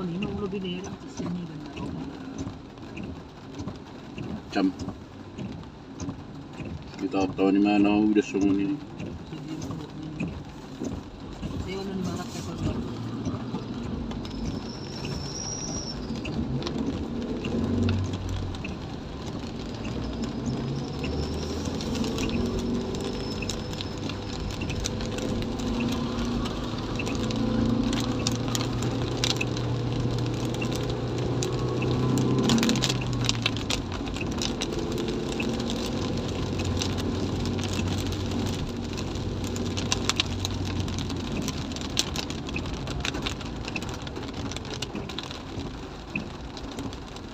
tahun ini ulo binera sini dan Cam. Kita tahu ni mana udah semua ni. saya ulo ni barat ka sa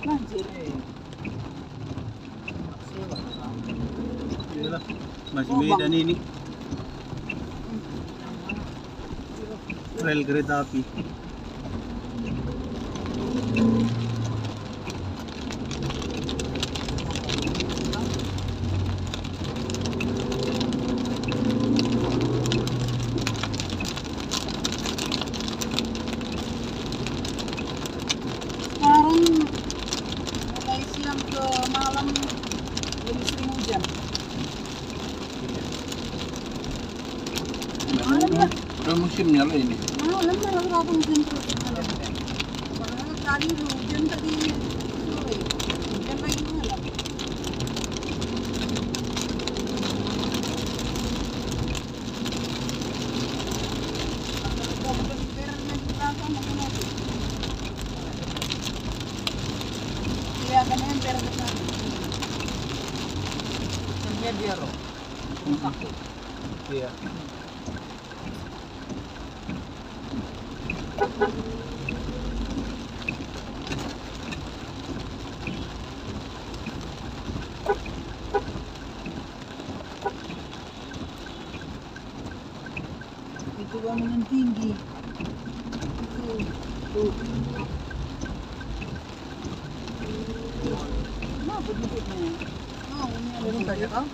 banjir Yalah, masih medan ini. Rel kereta api. sekarang mulai siang ke malam lebih sering hujan. Malam ya? Udah musimnya lah ini. Malam malah berapa hujan terus malam. Padahal tadi hujan tadi sore, hujan lagi malam. Kalau berpergian di belakang makan apa? Iya kan ember ke sana. Kerja dia roh. Sakit. Iya. Itu bangunan tinggi. Tuh. Kenapa duduknya? Oh, ini ada rumah ya kau?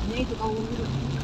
Ini itu kau duduk.